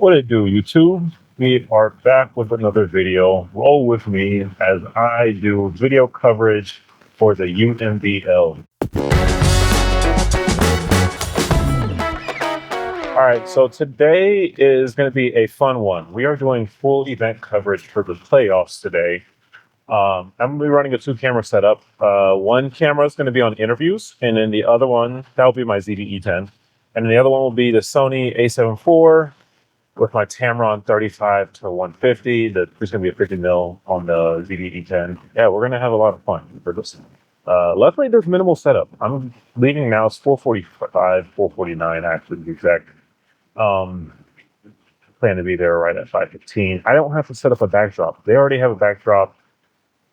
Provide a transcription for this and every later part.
What it do, YouTube? We are back with another video. Roll with me as I do video coverage for the UMBL. All right, so today is going to be a fun one. We are doing full event coverage for the playoffs today. I'm going to be running a two-camera setup. One camera is going to be on interviews, and then the other one, that will be my ZV-E10. And then the other one will be the Sony a7 IV with my Tamron 35 to 150. There's going to be a 50 mil on the ZV-E10. Yeah, we're going to have a lot of fun for this. Luckily, there's minimal setup. I'm leaving now. It's 4:45, 4:49 actually to be exact. Plan to be there right at 5:15. I don't have to set up a backdrop. They already have a backdrop.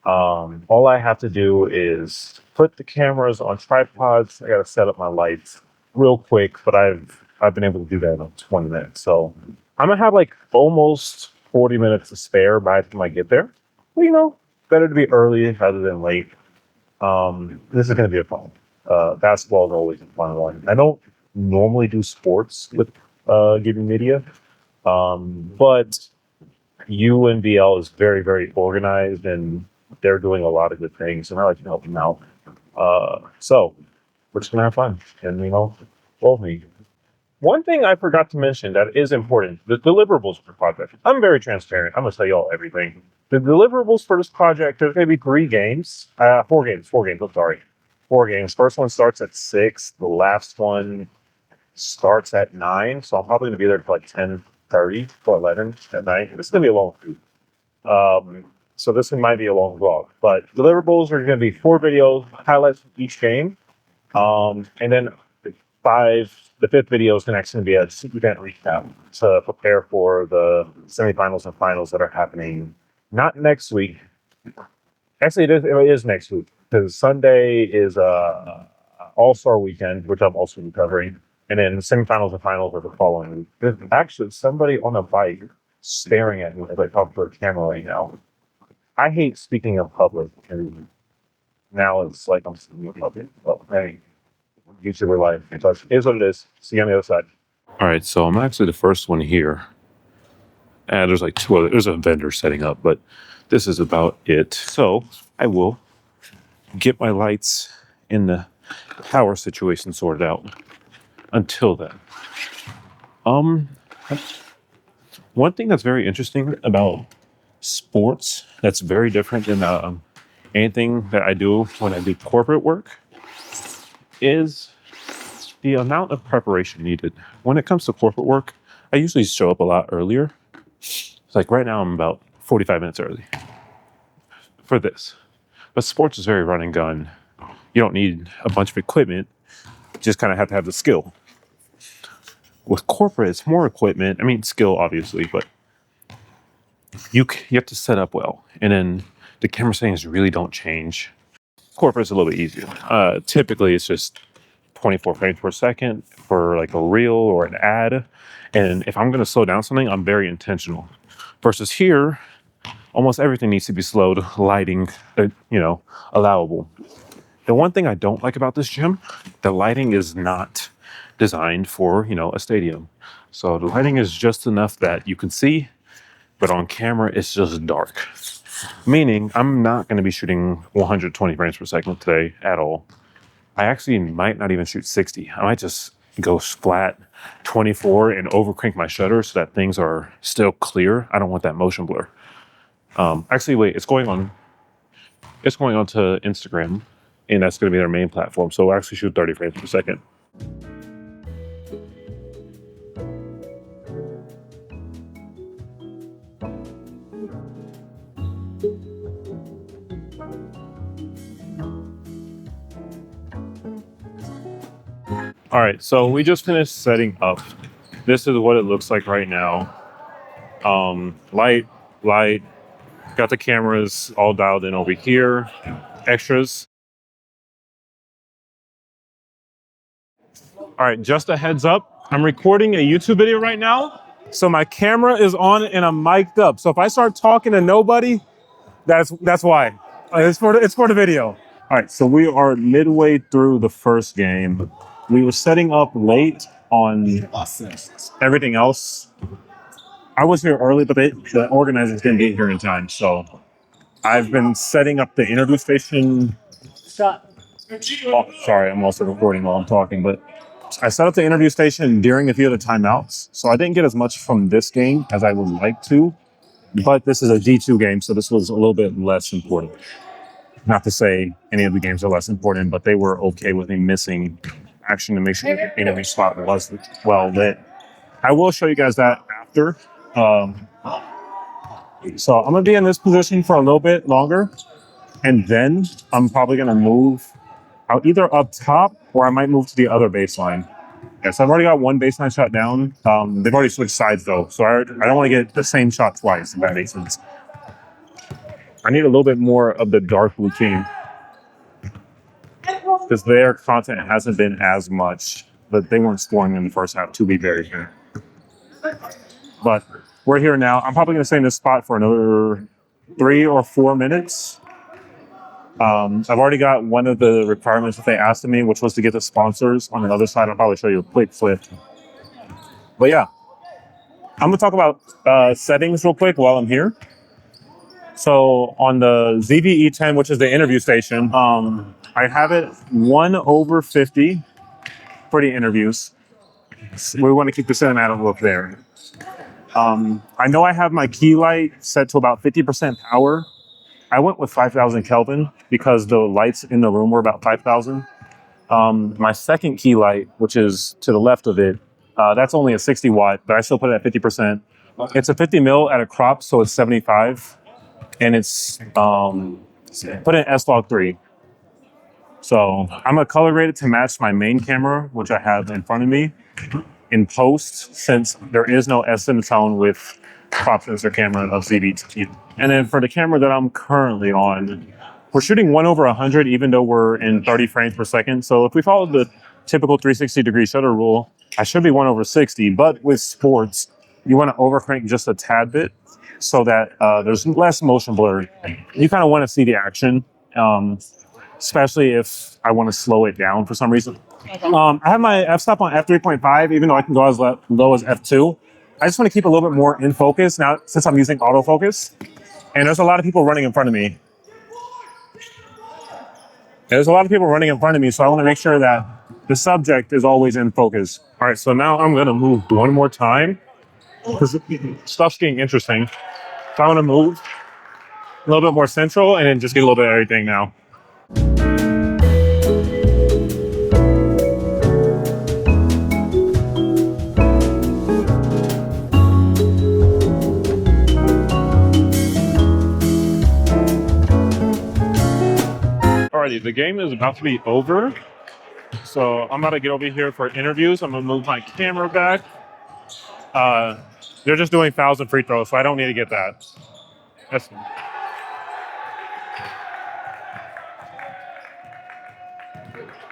All I have to do is put the cameras on tripods. I got to set up my lights real quick, but I've been able to do that in 20 minutes. So I'm gonna have like almost 40 minutes to spare by the time I get there. Well, better to be early rather than late. This is gonna be a fun. Basketball is always a fun one. I don't normally do sports with Giving Media, but UNBL is very, very organized and they're doing a lot of good things, and I like to help them out. So we're just gonna have fun, and love me. One thing I forgot to mention that is important: the deliverables for the project. I'm very transparent. I'm gonna tell you all everything. The deliverables for this project, there's gonna be 3 games, 4 games. I'm sorry, 4 games. First one starts at 6. The last one starts at 9. So I'm probably gonna be there till like 10:30 or 11 at night. This is gonna be a long shoot. So this one might be a long vlog, but deliverables are going to be 4 videos, highlights from each game. And then the 5th video is actually be a event recap to prepare for the semifinals and finals that are happening not next week. Actually, it is next week because Sunday is All-Star weekend, which I'm also recovering. And then the semifinals and finals are the following week. There's actually somebody on a bike staring at me as I talk to a camera right now. I hate speaking in public, and now it's like I'm speaking in public. Well, hey, YouTuber life. So it is what it is. See you on the other side. All right, so I'm actually the first one here. And there's like 2 other, there's a vendor setting up, but this is about it. So I will get my lights in the power situation sorted out. Until then. One thing that's very interesting about sports that's very different than anything that I do when I do corporate work is the amount of preparation needed. When it comes to corporate work, I usually show up a lot earlier. It's like right now I'm about 45 minutes early for this. But sports is very run and gun. You don't need a bunch of equipment. You just kind of have to have the skill. With corporate, it's more equipment. I mean, skill obviously, but you have to set up well, and then the camera settings really don't change. Corporate is a little bit easier. Typically, it's just 24 frames per second for like a reel or an ad, and if I'm going to slow down something, I'm very intentional. Versus here, almost everything needs to be slowed, lighting, allowable. The one thing I don't like about this gym, the lighting is not designed for a stadium. So the lighting is just enough that you can see. But on camera, it's just dark. Meaning, I'm not going to be shooting 120 frames per second today at all. I actually might not even shoot 60. I might just go flat 24 and overcrank my shutter so that things are still clear. I don't want that motion blur. Actually, wait, it's going on to Instagram, and that's going to be their main platform. So we'll actually shoot 30 frames per second. All right, so we just finished setting up. This is what it looks like right now. Light, got the cameras all dialed in over here, extras. All right, just a heads up, I'm recording a YouTube video right now. So my camera is on and I'm mic'd up. So if I start talking to nobody, that's why. It's for the video. All right, so we are midway through the first game. We were setting up late on everything else. I was here early, but the organizers didn't get here in time. So I've been setting up the interview station. Oh, sorry, I'm also recording while I'm talking, but I set up the interview station during a few of the timeouts. So I didn't get as much from this game as I would like to, but this is a G2 game, so this was a little bit less important. Not to say any of the games are less important, but they were okay with me missing action to make sure the interview spot was well lit. I will show you guys that after. So I'm gonna be in this position for a little bit longer, and then I'm probably gonna move out either up top or I might move to the other baseline. Yes, I've already got one baseline shot down. They've already switched sides though, so I don't want to get the same shot twice, if that makes sense. I need a little bit more of the dark blue team because their content hasn't been as much, but they weren't scoring in the first half, to be very fair. But we're here now. I'm probably going to stay in this spot for another 3 or 4 minutes. I've already got one of the requirements that they asked of me, which was to get the sponsors on the other side. I'll probably show you a quick flip. But yeah, I'm going to talk about settings real quick while I'm here. So on the ZVE10, which is the interview station, I have it 1/50 for the interviews. We want to keep the cinematic look there. I know I have my key light set to about 50% power. I went with 5,000 Kelvin because the lights in the room were about 5,000. My second key light, which is to the left of it, that's only a 60 watt, but I still put it at 50%. It's a 50 mil at a crop, so it's 75. And it's put in S-Log3. So I'm gonna color grade it to match my main camera, which I have in front of me in post, since there is no S-Sim tone with crop sensor camera of ZV2. And then for the camera that I'm currently on, we're shooting 1/100, even though we're in 30 frames per second. So if we follow the typical 360-degree shutter rule, I should be 1/60. But with sports, you want to overcrank just a tad bit so that there's less motion blur. You kind of want to see the action, especially if I want to slow it down for some reason. I have my f-stop on f3.5, even though I can go as low as f2. I just want to keep a little bit more in focus now since I'm using autofocus. And there's a lot of people running in front of me. So I want to make sure that the subject is always in focus. All right, so now I'm going to move one more time because stuff's getting interesting. So I'm going to move a little bit more central and then just get a little bit of everything now. Alrighty, the game is about to be over. So I'm about to get over here for interviews. I'm going to move my camera back. They're just doing fouls and free throws, so I don't need to get that.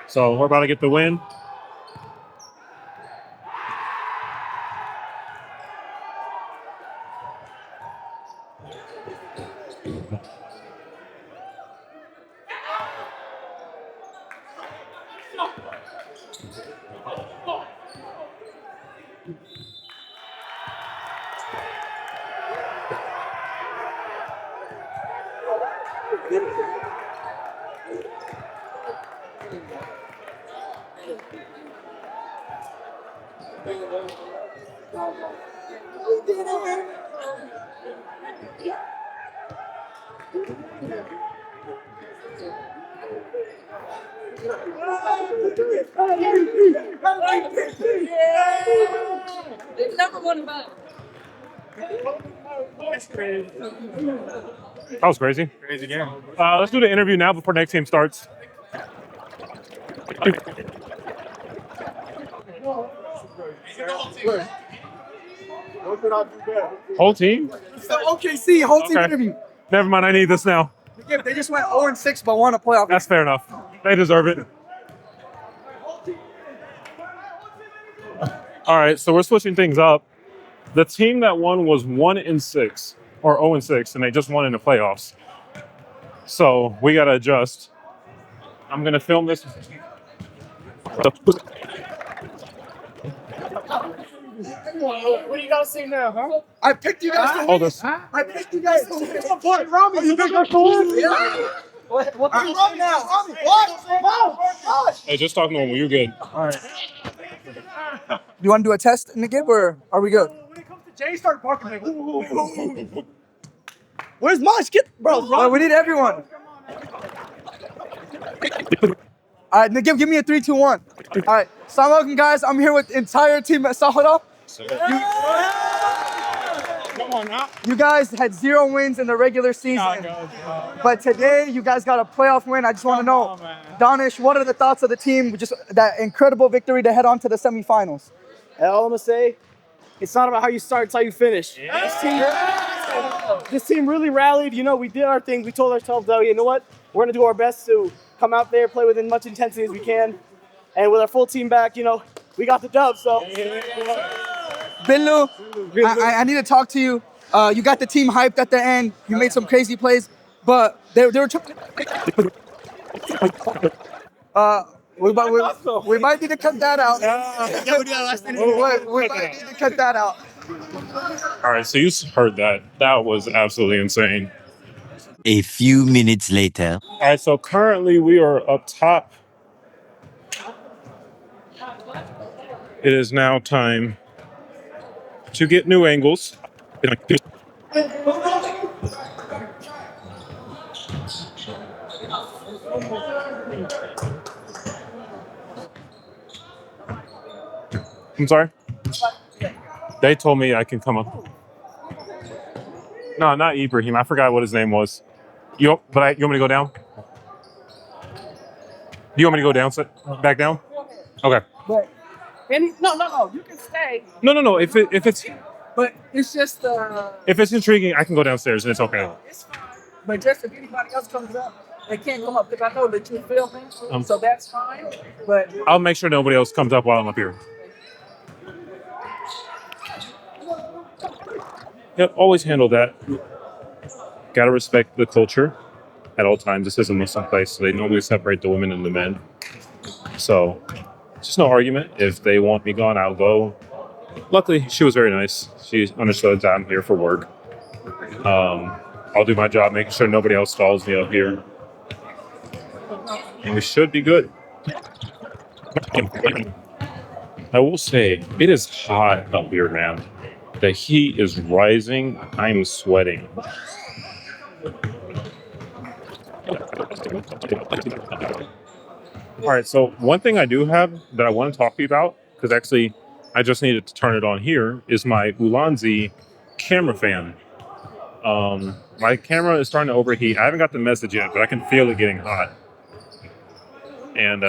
So we're about to get the win. Never won back. That was crazy. Crazy game. Let's do the interview now before next game starts. Whole team? It's the OKC whole team Okay. interview. Never mind, I need this now. Yeah, they just went 0-6 but won a playoff. That's fair enough. They deserve it. All right, so we're switching things up. The team that won was 1-6 or 0-6, and they just won in the playoffs. So we gotta adjust. I'm gonna film this. What do you gotta say now, huh? I picked you guys to Oh, win. this. I picked you guys to win. You picked us to win? Yeah. What Rami now? What? Hey, just talk normal. You're good. You want to do a test, Nigib, or are we good? When it comes to Jay, start barking like, ooh. Where's Mosh? Get bro. We need everyone. All right, Nigib, give me a 3, 2, 1. All right, Assalamu alaikum, guys. I'm here with the entire team at Sahara. Come on now. You guys had 0 wins in the regular season, but today you guys got a playoff win. I just want to know, Danish, what are the thoughts of the team? Just that incredible victory to head on to the semifinals. All I'm gonna say, it's not about how you start, it's how you finish. This team really rallied. You know, we did our thing. We told ourselves, though, you know what? We're gonna do our best to come out there, play with as much intensity as we can, and with our full team back, you know, we got the dub. So, Binlu, I need to talk to you. You got the team hyped at the end. You made some crazy plays, but they were. We might need to cut that out. We might need to cut that out. All right, so you heard that. That was absolutely insane. A few minutes later. All right, so currently we are up top. It is now time to get new angles. I'm sorry? They told me I can come up. No, not Ibrahim. I forgot what his name was. You want me to go down? Do you want me to go down? Back down? Okay. No. You can stay, No. If it's but it's just if it's intriguing, I can go downstairs and it's okay. it's fine. But just if anybody else comes up, they can't come up because I know that you're filming, so that's fine. But I'll make sure nobody else comes up while I'm up here. Yep, always handle that. Gotta respect the culture at all times. This is a Muslim place, so they normally separate the women and the men. So, just no argument. If they want me gone, I'll go. Luckily, she was very nice. She understood that I'm here for work. I'll do my job, making sure nobody else stalls me up here. And we should be good. I will say, it is hot up here, man. The heat is rising. I'm sweating. All right, so one thing I do have that I want to talk to you about, because actually I just needed to turn it on here, is my Ulanzi camera fan. My camera is starting to overheat. I haven't got the message yet, but I can feel it getting hot. And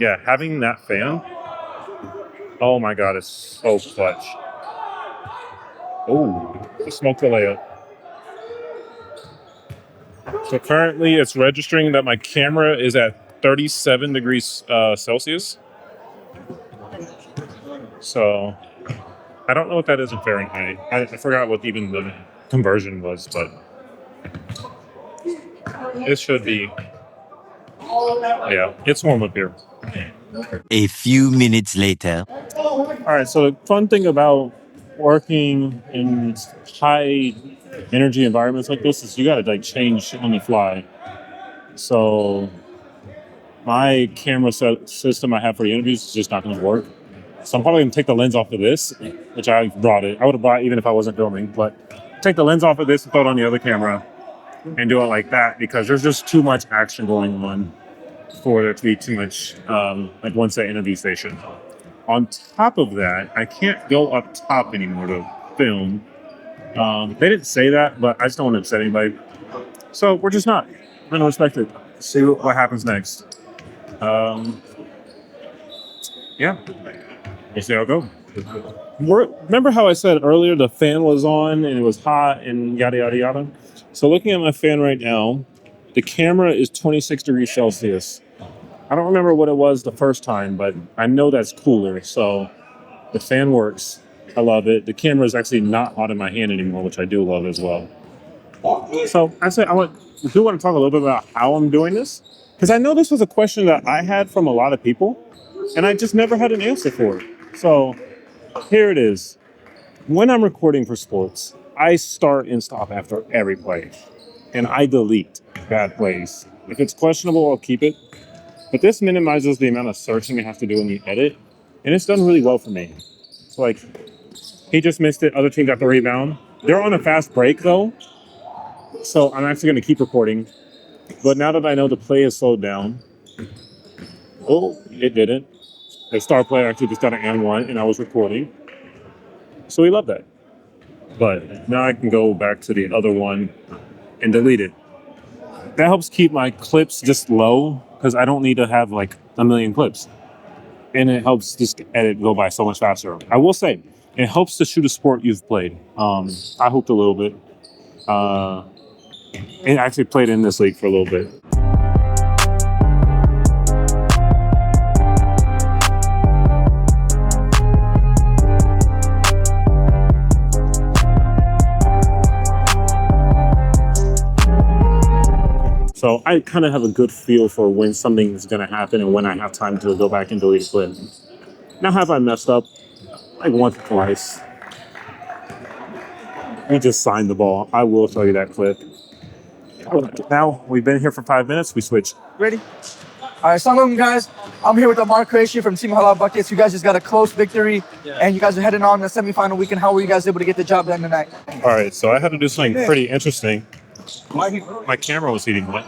yeah, having that fan, oh my God, it's so clutch. Oh, the smoke delay up. So currently it's registering that my camera is at 37 degrees Celsius. So I don't know what that is in Fahrenheit. I forgot what even the conversion was, but it should be. Yeah, it's warm up here. A few minutes later. All right, so the fun thing about working in high energy environments like this is you gotta like change on the fly. So my camera system I have for the interviews is just not gonna work. So I'm probably gonna take the lens off of this, which I brought it. I would have brought it even if I wasn't filming, but take the lens off of this and throw it on the other camera and do it like that because there's just too much action going on for there to be too much like one set interview station. On top of that, I can't go up top anymore to film. They didn't say that, but I just don't want to upset anybody. So we're just not. I'm going to respect it. See what happens next. Yeah. We'll see how it goes. Remember how I said earlier the fan was on and it was hot and yada, yada, yada? So looking at my fan right now, the camera is 26 degrees Celsius. I don't remember what it was the first time, but I know that's cooler. So the fan works. I love it. The camera is actually not hot in my hand anymore, which I do love as well. So I do want to talk a little bit about how I'm doing this, because I know this was a question that I had from a lot of people, and I just never had an answer for it. So here it is. When I'm recording for sports, I start and stop after every play, and I delete bad plays. If it's questionable, I'll keep it. But this minimizes the amount of searching I have to do in the edit, and it's done really well for me. So like, he just missed it. Other team got the rebound. They're on a fast break though, so I'm actually going to keep recording. But now that I know the play is slowed down, oh, it didn't. The star player actually just got an and one, and I was recording. So we love that. But now I can go back to the other one and delete it. That helps keep my clips just low because I don't need to have like a million clips. And it helps just edit go by so much faster. I will say, it helps to shoot a sport you've played. I hooped a little bit. And actually played in this league for a little bit. So I kind of have a good feel for when something is going to happen and when I have time to go back and delete a clip. Now, have I messed up? Like once or twice. We just signed the ball. I will show you that clip. Now, we've been here for 5 minutes. We switch. Ready? All right, Assalamualaikum guys. I'm here with Amar Qureshi from Team Halal Buckets. You guys just got a close victory, and you guys are heading on the semifinal weekend. How were you guys able to get the job done tonight? All right, so I had to do something pretty interesting. My camera was heating up,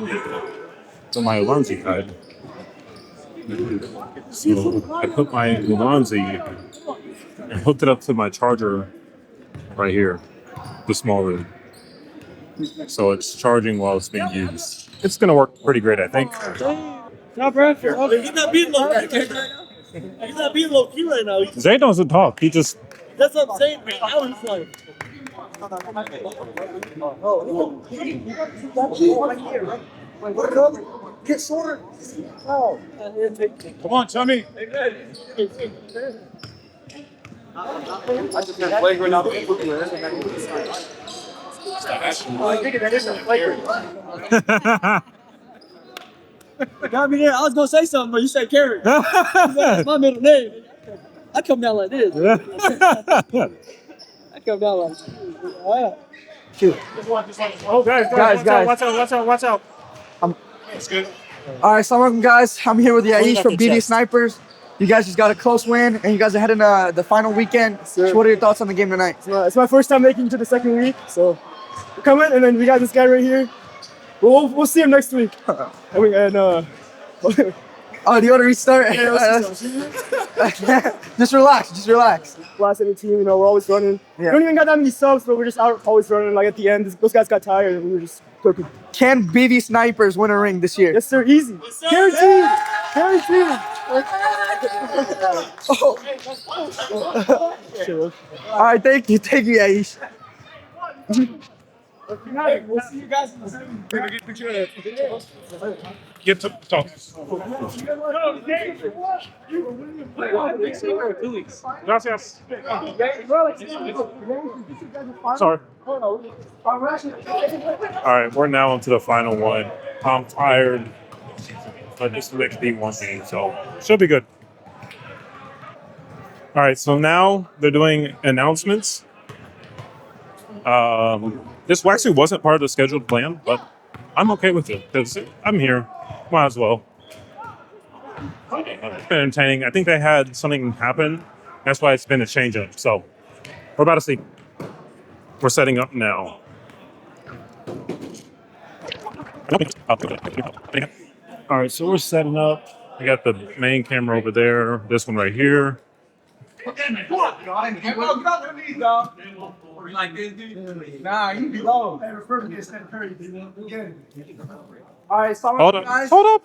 so my Ulanzi died. So I put my Ulanzi and hooked it up to my charger right here, the small room. So it's charging while it's being used. It's gonna work pretty great, I think. No, bro. He's not being low key. He's not being low key right now. Zay doesn't talk. He just That's what I'm saying, man. I was like, Get shorter. Come on, Tommy. got me there. I was gonna say something, but you said Carrie. That's my middle name. I come down like this. I come down like this. Oh, Guys. Watch out. That's good. All right, Assalamualaikum guys. I'm here with Yaish from BD Snipers. You guys just got a close win, and you guys are heading to the final weekend. So what are your thoughts on the game tonight? It's my first time making it to the second week, so we're coming, and then we got this guy right here. We'll see him next week. Oh, do you want to restart? Just relax. Last of the team, we're always running. Yeah. We don't even got that many subs, but we're just out always running. Like at the end, those guys got tired, and we were just cooking. Can BD Snipers win a ring this year? Yes, sir. Easy. Guaranteed. Guaranteed. All right, thank you, Yaish. We'll see you guys in the same. Get to talk. Gracias. sorry. All right, we're now into the final one. I'm tired, but this will be one game, so should be good. All right, so now they're doing announcements. This actually wasn't part of the scheduled plan, but I'm okay with it because I'm here. Might as well. It's been entertaining. I think they had something happen. That's why it's been a change up. So we're about to see. We're setting up now. All right, so we're setting up. We got the main camera over there. This one right here. All right, Hold up. guys. Hold up.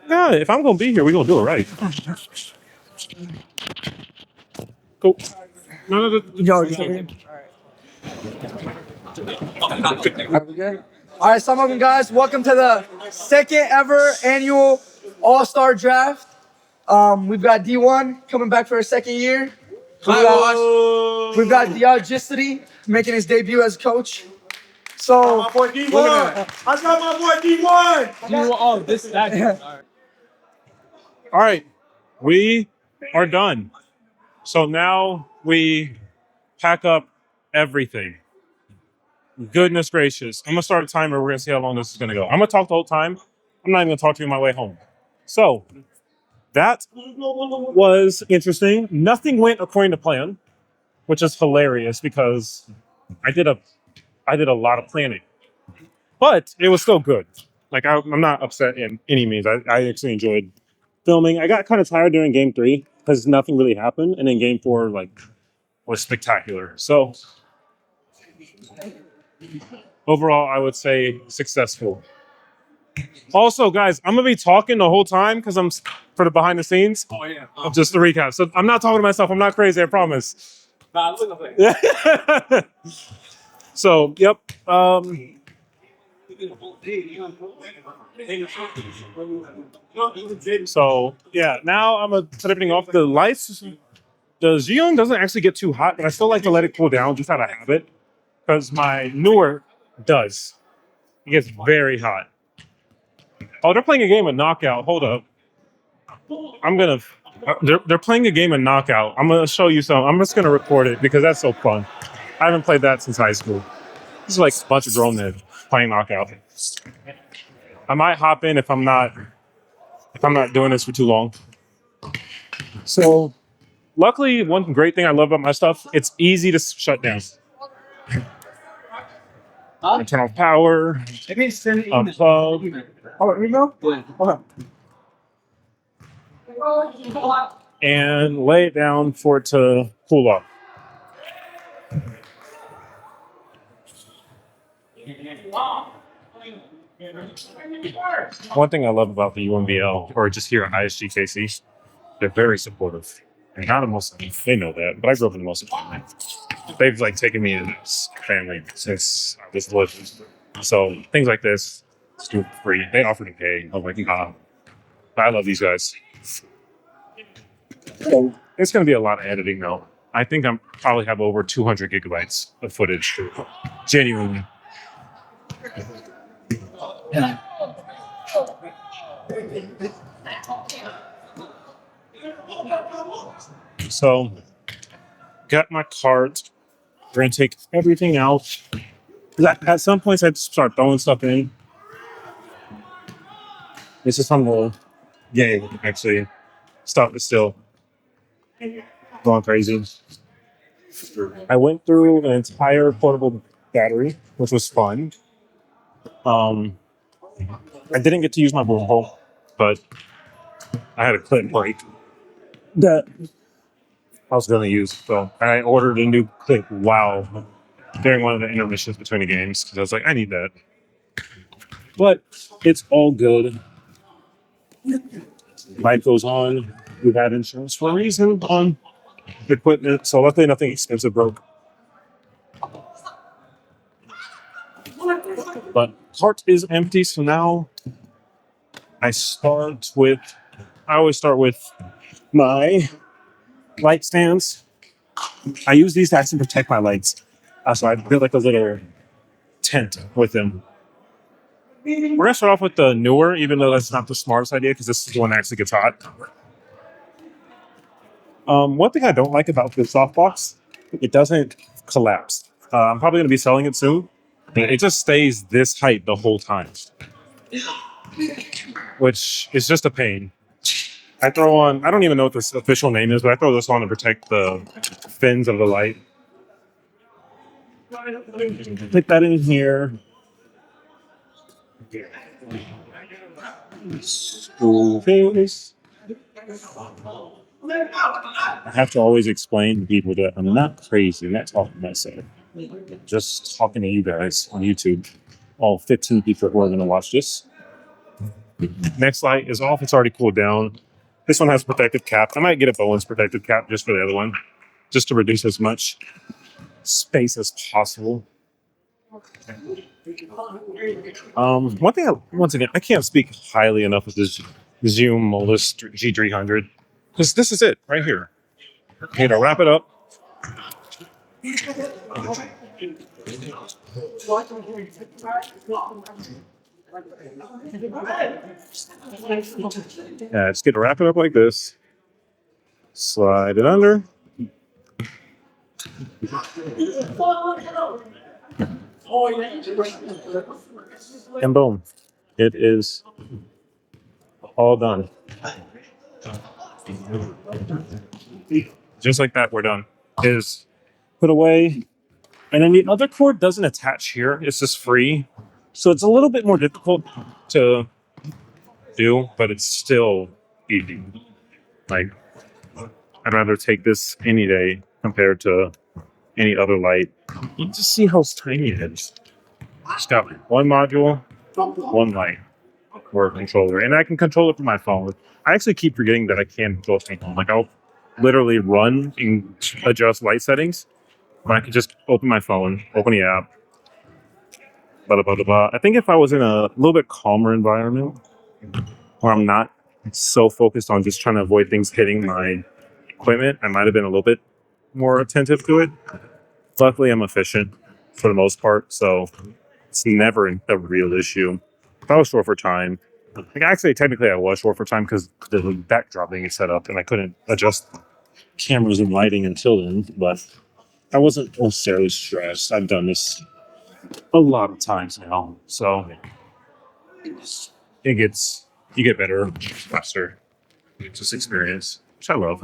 Yeah, if I'm gonna be here, we're gonna do it right. Cool. No. Are we good? All right, some of them guys, welcome to the second ever annual All-Star Draft. We've got D1 coming back for a second year. We've got Diagicity making his debut as coach. So, I got my boy D1. All right, we are done. So now we pack up everything. Goodness gracious. I'm gonna start a timer. We're gonna see how long this is gonna go. I'm gonna talk the whole time. I'm not even gonna talk to you on my way home. So that was interesting. Nothing went according to plan, which is hilarious because I did a lot of planning. But it was still good. Like I'm not upset in any means. I actually enjoyed filming. I got kind of tired during game 3 because nothing really happened, and then game 4 was spectacular. So overall, I would say successful. Also, guys, I'm gonna be talking the whole time because I'm for the behind the scenes. Oh yeah. Just to recap. So I'm not talking to myself. I'm not crazy. I promise. So yep. So yeah, now I'm gonna set everything off. The lights, the Xeon doesn't actually get too hot, but I still like to let it cool down just out of habit because my newer does. It gets very hot. Oh, they're playing a game of Knockout. Hold up. They're playing a game of Knockout. I'm gonna show you some. I'm just gonna record it because that's so fun. I haven't played that since high school. This is like a bunch of grown men playing Knockout. I might hop in if I'm not doing this for too long. So, luckily, one great thing I love about my stuff, it's easy to shut down. I turn off power, unplug, Oh, email? Okay. and lay it down for it to cool off. One thing I love about the UMBL, or just here at ISGKC, they're very supportive. And not a Muslim, they know that, but I grew up in a Muslim family. They've taken me into this family since I was little. So things like this, it's doing free. They offer to pay. I'm like, but I love these guys. So it's going to be a lot of editing though. I think I'm probably have over 200 gigabytes of footage. Genuinely. So, got my cart. We're gonna take everything out. At some points, I had to start throwing stuff in. This is from the game, actually. Stuff is still going crazy. I went through an entire portable battery, which was fun. I didn't get to use my boom pole, but I had a clip break that I was going to use. So I ordered a new clip during one of the intermissions between the games because I was like, I need that. But it's all good. Life goes on. We've had insurance for a reason on equipment, so luckily nothing expensive broke. But cart is empty, so now I always start with my light stands. I use these to actually protect my lights. So I built like a little tent with them. We're gonna start off with the newer, even though that's not the smartest idea because this is the one that actually gets hot. One thing I don't like about this softbox, it doesn't collapse. I'm probably gonna be selling it soon. It just stays this height the whole time, which is just a pain. I throw on, I don't even know what this official name is, but I throw this on to protect the fins of the light. Put that in here. School face. I have to always explain to people that I'm not crazy, I'm not talking to myself. Just talking to you guys on YouTube. All 15 people who are going to watch this. Next light is off. It's already cooled down. This one has protective cap. I might get a Bowen's protective cap just for the other one, just to reduce as much space as possible. One thing, once again, I can't speak highly enough of this Zoom Molus G300 because this is it right here. Okay, to wrap it up. Yeah, just get to wrap it up like this. Slide it under. And boom, it is all done. Just like that, we're done. Is put away. And then the other cord doesn't attach here. It's just free. So it's a little bit more difficult to do, but it's still easy. Like, I'd rather take this any day compared to any other light. You just see how tiny it is. It's got one module, one light, or a controller. And I can control it from my phone. I actually keep forgetting that I can control it from my phone. Like, I'll literally run and adjust light settings. But I can just open my phone, open the app, blah, blah, blah, blah, blah. I think if I was in a little bit calmer environment where I'm not so focused on just trying to avoid things hitting my equipment, I might have been a little bit more attentive to it. Luckily, I'm efficient for the most part, so it's never a real issue. If I was short for time, like actually, technically, I was short for time because the backdrop thing is set up and I couldn't adjust cameras and lighting until then, but I wasn't necessarily stressed. I've done this a lot of times now, so you get better faster. It's just experience, which I love.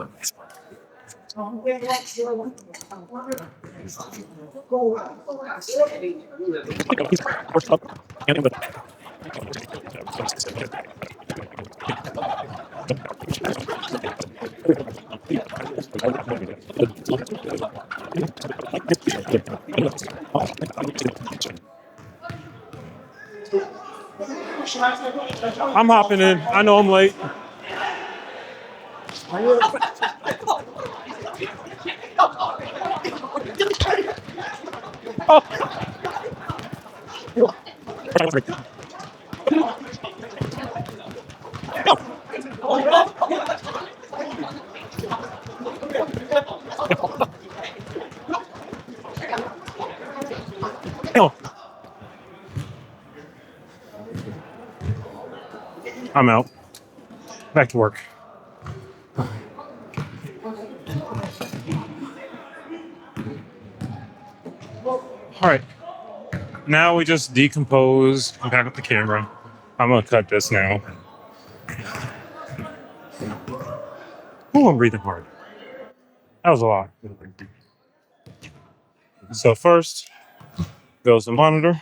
I'm hopping in. I know I'm late. I'm out. Back to work. All right. Now we just decompose and pack up the camera. I'm gonna cut this now. Oh, I'm breathing hard. That was a lot. So first goes the monitor.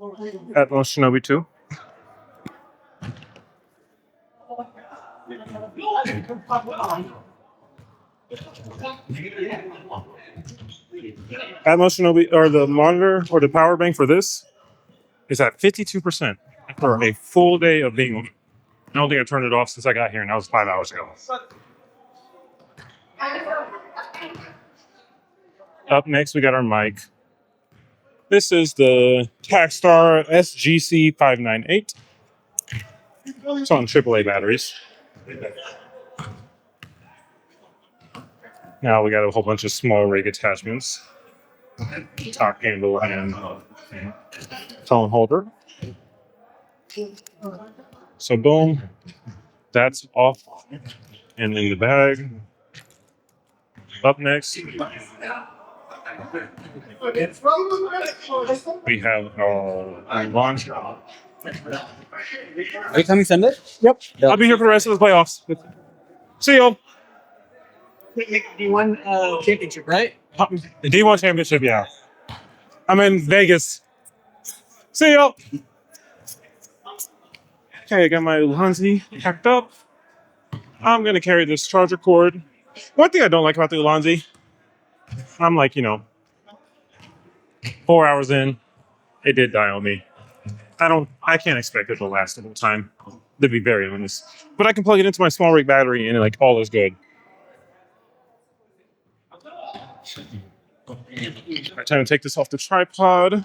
Atmos Shinobi 2. Atmos Shinobi, or the monitor or the power bank for this is at 52% for a full day of being on. I don't think I turned it off since I got here, and that was 5 hours ago. Up next, we got our mic. This is the Takstar SGC 598. It's on AAA batteries. Now we got a whole bunch of small rig attachments. Top handle and phone holder. So boom, that's off and in the bag. Up next, we have our launch. Are you coming Sunday? Yep. I'll be here for the rest of the playoffs. See you. D1 championship, right? The D1 championship, yeah. I'm in Vegas. See you. Okay, I got my Ulanzi packed up. I'm going to carry this charger cord. One thing I don't like about the Ulanzi, I'm like, 4 hours in, it did die on me. I can't expect it to last the whole time, to be very honest. But I can plug it into my small rig battery and all is good. Alright, time to take this off the tripod.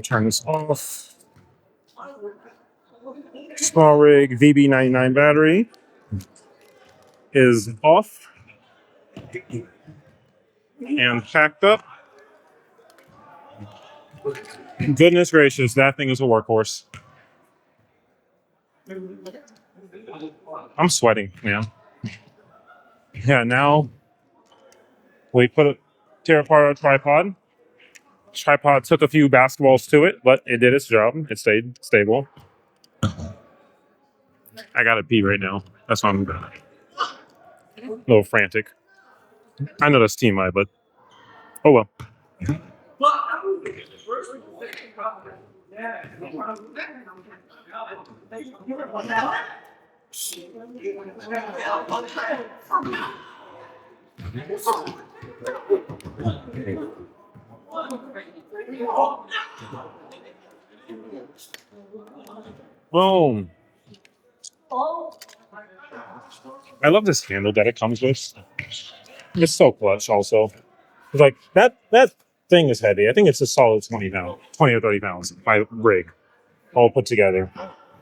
Turn this off. Small rig VB99 battery is off and packed up. Goodness gracious, that thing is a workhorse. I'm sweating, man. Yeah, now we tear apart our tripod. Tripod took a few basketballs to it, but it did its job. It stayed stable. I gotta pee right now. That's why I'm a little frantic. I know that's TMI, but oh well. Boom. I love this handle that it comes with. It's so clutch also. It's like that thing is heavy. I think it's a solid 20 or 30 pounds, my rig, all put together.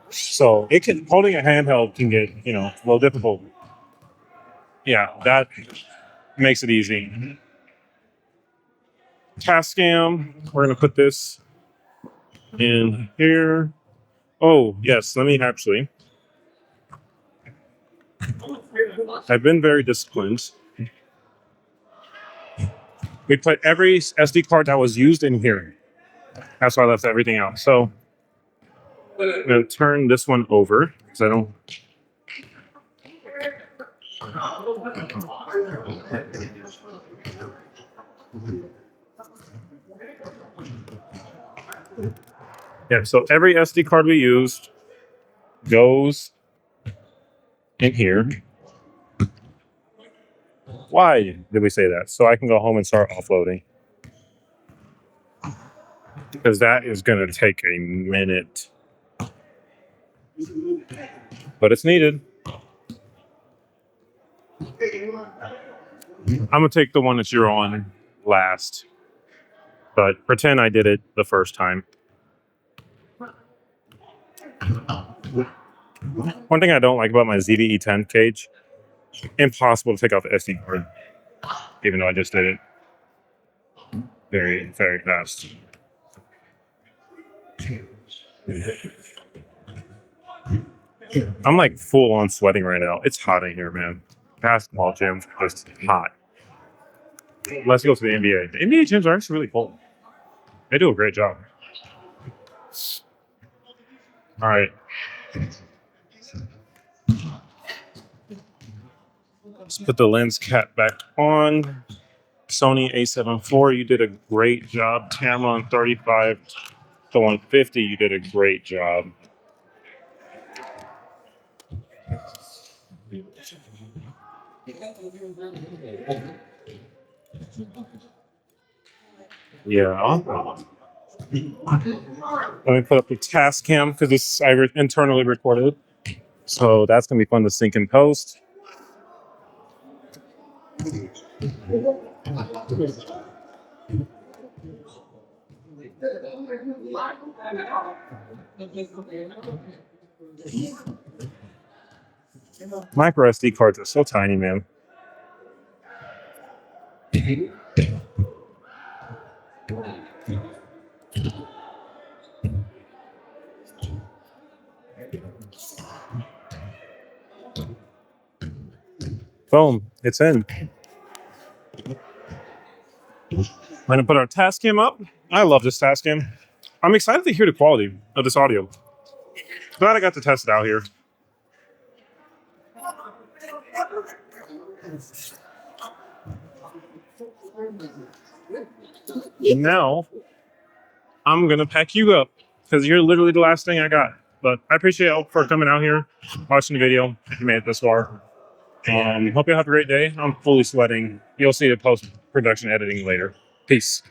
So holding a handheld can get, a little difficult. Yeah, that makes it easy. Tascam, we're gonna put this in here. Oh, yes, let me actually. I've been very disciplined. We put every SD card that was used in here. That's why I left everything out. So I'm going to turn this one over because I don't. Yeah, so every SD card we used goes in here. Why did we say that? So I can go home and start offloading. Because that is going to take a minute. But it's needed. I'm going to take the one that you're on last. But pretend I did it the first time. One thing I don't like about my ZDE10 cage, impossible to take out the SD card, even though I just did it very, very fast. I'm like full on sweating right now. It's hot in here, man. Basketball gyms are just hot. Let's go to the NBA. The NBA gyms are actually really cool. They do a great job. All right. Let's put the lens cap back on. Sony a7 IV, you did a great job. Tamron 35 to 150, you did a great job. Yeah. Let me put up the Tascam because this I internally recorded. So that's going to be fun to sync in post. Micro SD cards are so tiny, man. Boom, it's in. I'm going to put our Tascam up. I love this Tascam. I'm excited to hear the quality of this audio. Glad I got to test it out here. Now, I'm going to pack you up because you're literally the last thing I got. But I appreciate you for coming out here, watching the video, if you made it this far. Hope you have a great day. I'm fully sweating. You'll see the post-production editing later. Peace.